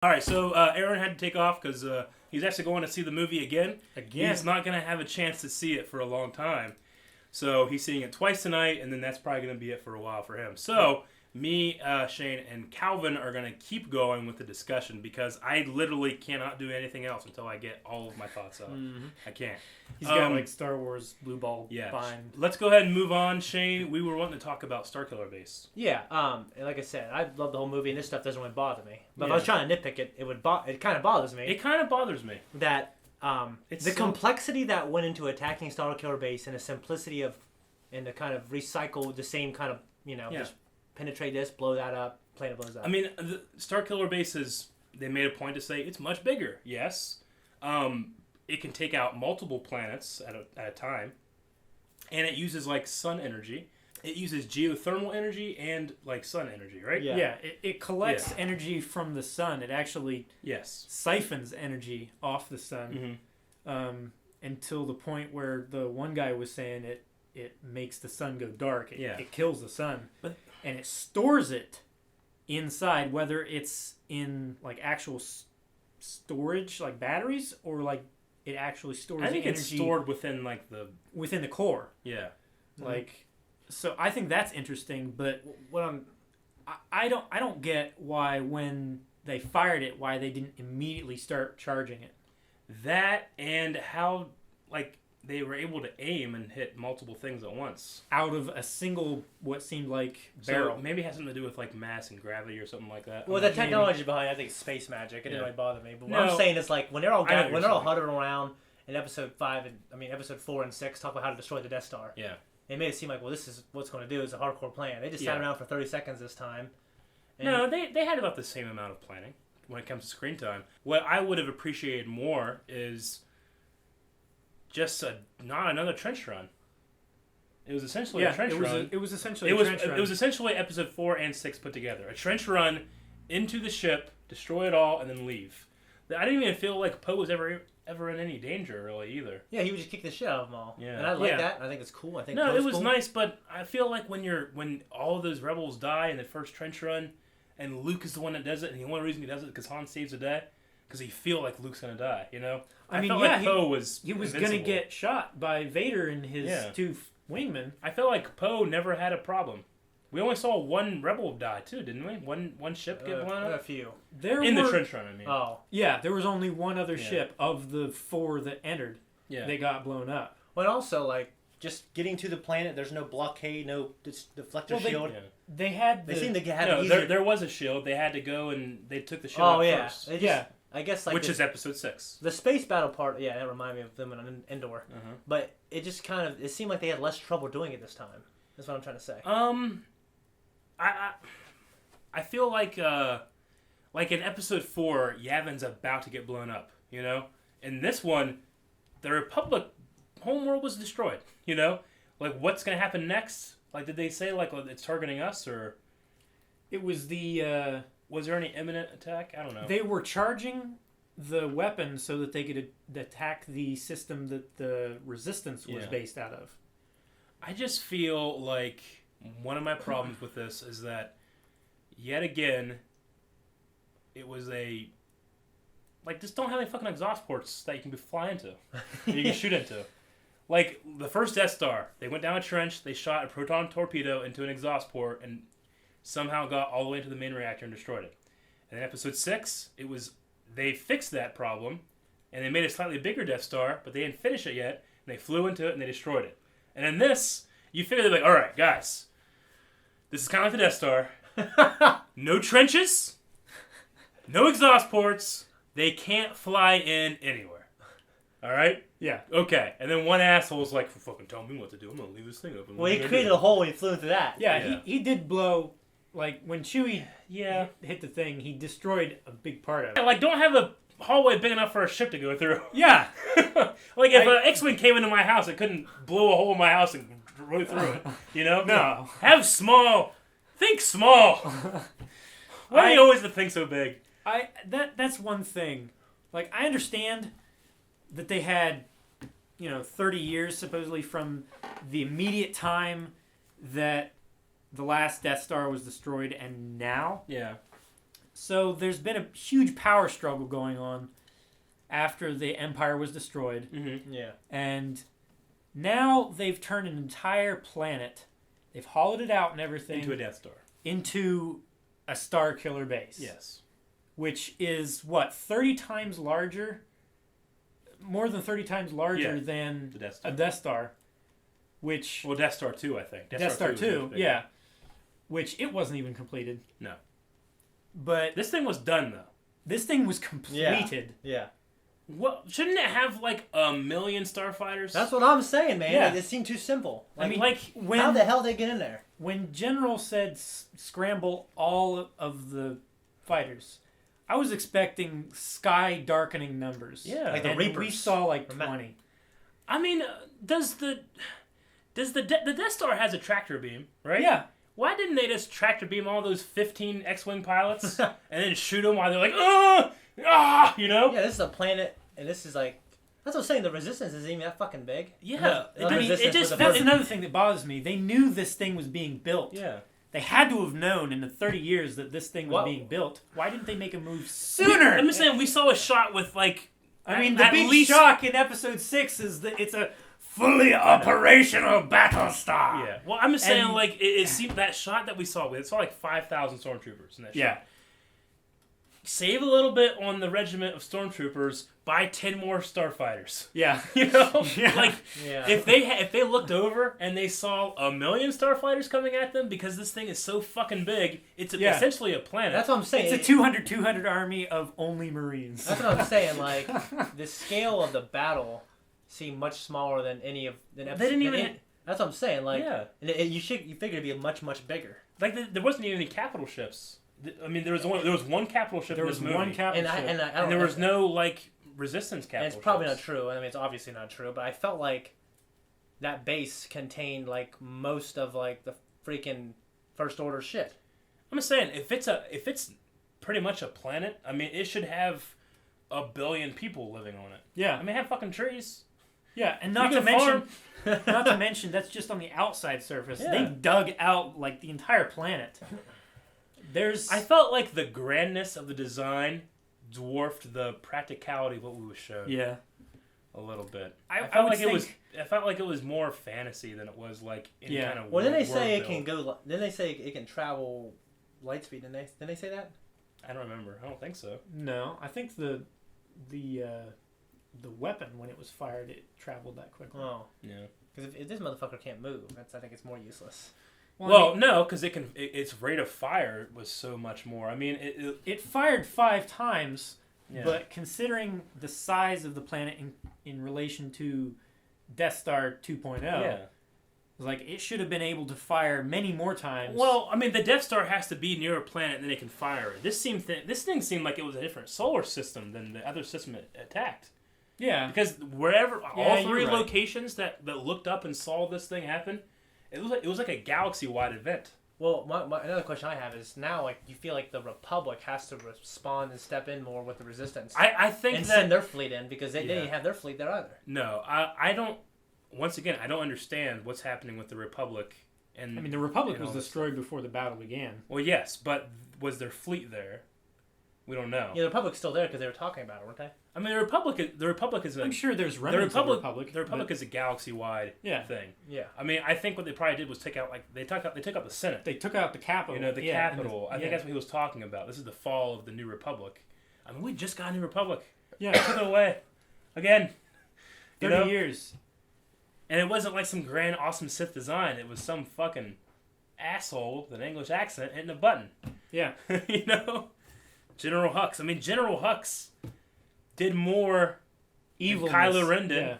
All right, so Aaron had to take off because he's actually going to see the movie again. He's not going to have a chance to see it for a long time. So he's seeing it twice tonight, and then that's probably going to be it for a while for him. So me, Shane, and Calvin are going to keep going with the discussion because I literally cannot do anything else until I get all of my thoughts out. Mm-hmm. I can't. He's got like Star Wars blue ball bind. Let's go ahead and move on, Shane. We were wanting to talk about Starkiller Base. Yeah, and like I said, I love the whole movie, and this stuff doesn't really bother me. But if I was trying to nitpick it, it kind of bothers me. It kind of bothers me. That the complexity that went into attacking Starkiller Base and the simplicity of, and the kind of recycle the same kind of, just penetrate this, blow that up, planet blows up. I mean, the Starkiller Base they made a point to say it's much bigger. Yes. It can take out multiple planets at a time. And it uses, like, sun energy. It uses geothermal energy and, like, sun energy, right? Yeah, it collects energy from the sun. It actually siphons energy off the sun until the point where the one guy was saying it makes the sun go dark. It kills the sun. And it stores it inside, whether it's in, like, actual storage, like batteries, or, like, it actually stores energy. I think it's stored within, like, within the core. Yeah. Like, so I think that's interesting, but I don't get why when they fired it, why they didn't immediately start charging it. That and how, like, they were able to aim and hit multiple things at once. Out of a single, what seemed like, barrel. So maybe it has something to do with, like, mass and gravity or something like that. Well, the technology behind it, I think, is space magic. It didn't really bother me. But what I'm saying is, like, when they're all huddled around in episode 4 and 6, talk about how to destroy the Death Star. Yeah. It made it seem like, well, this is what's going to do. It's a hardcore plan. They just sat around for 30 seconds this time. No, they had about the same amount of planning when it comes to screen time. What I would have appreciated more is just not another trench run. It was essentially a trench run. It was essentially a trench run. It was essentially episode 4 and 6 put together. A trench run into the ship, destroy it all, and then leave. I didn't even feel like Poe was ever in any danger, really, either. Yeah, he would just kick the shit out of them all. Yeah. And I like that. I think it's cool. I think it was nice, but I feel like when all of those rebels die in the first trench run, and Luke is the one that does it, and the only reason he does it is because Han saves the day, because you feel like Luke's going to die, you know? I mean, felt like Poe was going to get shot by Vader and his two wingmen. I feel like Poe never had a problem. We only saw one rebel die, too, didn't we? One ship get blown up? A few. The trench run, I mean. Oh. Yeah, there was only one other ship of the 4 that entered. Yeah. They got blown up. Well, and also, like, just getting to the planet, there's no blockade, no deflector shield. They seem to have it easier. There was a shield. They had to go and they took the shield out first. I guess, like, which is episode 6. The space battle part, that reminded me of them on Endor. But it just it seemed like they had less trouble doing it this time. That's what I'm trying to say. I feel like in episode 4, Yavin's about to get blown up, you know? In this one, the Republic homeworld was destroyed, you know? Like, what's going to happen next? Like, did they say, like, it's targeting us, or... It was the... Was there any imminent attack? I don't know. They were charging the weapon so that they could attack the system that the Resistance was based out of. I just feel like one of my problems with this is that, yet again, it was just don't have any fucking exhaust ports that you can fly into. You can shoot into. Like, the first Death Star, they went down a trench, they shot a proton torpedo into an exhaust port, and somehow got all the way into the main reactor and destroyed it. And in episode 6, they fixed that problem, and they made a slightly bigger Death Star, but they didn't finish it yet, and they flew into it and they destroyed it. And in this, you figure they're like, all right, guys, this is kind of like the Death Star. No trenches, no exhaust ports, they can't fly in anywhere. All right? Yeah. Okay. And then one asshole's like, fucking tell me what to do. I'm going to leave this thing open. Well, he created a hole and he flew into that. Yeah. He did blow, like, when Chewie hit the thing, he destroyed a big part of it. Like, don't have a hallway big enough for a ship to go through. Yeah. Like, if an X-Wing came into my house, it couldn't blow a hole in my house and go through it. You know? No. Have small. Think small. Why do you always think so big? That's one thing. Like, I understand that they had, 30 years supposedly from the immediate time that the last Death Star was destroyed and now. Yeah. So there's been a huge power struggle going on after the Empire was destroyed. Mm-hmm. Yeah. And now they've turned an entire planet, they've hollowed it out and everything. Into a Death Star. Into a Starkiller base. Yes. Which is, 30 times larger? More than 30 times larger than a Death Star. Which... Well, Death Star 2, I think. Death Star 2, yeah. Which it wasn't even completed. No. But... This thing was done, though. This thing was completed. Yeah. Well, shouldn't it have, like, 1 million starfighters? That's what I'm saying, man. Yeah. It seemed too simple. How the hell did they get in there? When General said scramble all of the fighters, I was expecting sky-darkening numbers. Yeah. Like the Reapers. We saw, 20. I mean, does the Death Star has a tractor beam, right? Yeah. Why didn't they just tractor beam all those 15 X-Wing pilots and then shoot them while they're like, you know? Yeah, this is a planet, and this is like... That's what I'm saying, the Resistance isn't even that fucking big. Yeah. That's another thing that bothers me. They knew this thing was being built. Yeah. They had to have known in the 30 years that this thing was being built. Why didn't they make a move sooner? I'm just saying, we saw a shot with, like... the big shock in Episode 6 is that it's a fully operational battle star. Yeah. Well, I'm just saying, it seemed that shot that we saw, it saw like 5,000 stormtroopers in that shot. Save a little bit on the regiment of stormtroopers, buy 10 more starfighters. Yeah. You know? If they looked over and they saw 1 million starfighters coming at them because this thing is so fucking big, it's essentially a planet. That's what I'm saying. It's a 200 army of only Marines. That's what I'm saying. The scale of the battle seemed much smaller than any of... They didn't even... That's what I'm saying. You figure it'd be much, much bigger. There wasn't even any capital ships. I mean, there was one capital ship in this movie. There was one capital ship. And there was no, resistance capital ships. It's probably ships. not true. I mean, it's obviously not true. But I felt like that base contained, most of, the freaking First Order shit. I'm just saying, if it's pretty much a planet, I mean, it should have 1 billion people living on it. Yeah. I mean, have fucking trees. Yeah, and not to mention, that's just on the outside surface. Yeah. They dug out, the entire planet. I felt like the grandness of the design dwarfed the practicality of what we was shown. Yeah, a little bit. I felt like it was more fantasy than it was any kind of. Well, didn't they say it can go? Didn't they say it can travel light speed? Didn't they say that? I don't remember. I don't think so. No, I think the weapon when it was fired, it traveled that quickly. Oh, yeah. Because if this motherfucker can't move, I think it's more useless. Well, no, because its rate of fire was so much more. I mean, it fired 5 times, but considering the size of the planet in relation to Death Star 2.0, it should have been able to fire many more times. Well, I mean, the Death Star has to be near a planet and then it can fire it. This thing seemed like it was a different solar system than the other system it attacked. Yeah, because all 3 locations that looked up and saw this thing happen. It was like a galaxy-wide event. Well, another question I have is now, you feel like the Republic has to respond and step in more with the Resistance. I think and send their fleet in, because they didn't have their fleet there either. No, I don't... Once again, I don't understand what's happening with the Republic. The Republic was destroyed before the battle began. Well, yes, but was their fleet there? We don't know. Yeah, the Republic's still there because they were talking about it, weren't they? I mean, the Republic is. I'm sure there's remnants of the Republic. The Republic is a galaxy-wide thing. Yeah. I mean, I think what they probably did was they took out the Senate. They took out the capital. The capital. I think that's what he was talking about. This is the fall of the New Republic. I mean, we just got a New Republic. Yeah. They took it away again. 30 years. And it wasn't like some grand, awesome Sith design. It was some fucking asshole with an English accent hitting a button. Yeah. General Hux. I mean, General Hux did more evil than Kylo Ren did. Yeah.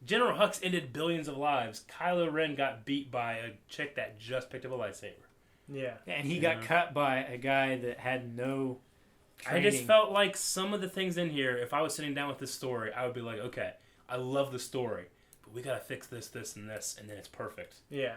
General Hux ended billions of lives. Kylo Ren got beat by a chick that just picked up a lightsaber. Yeah. And he got cut by a guy that had no training. I just felt like some of the things in here, if I was sitting down with this story, I would be like, okay, I love the story, but we gotta fix this, and then it's perfect. Yeah.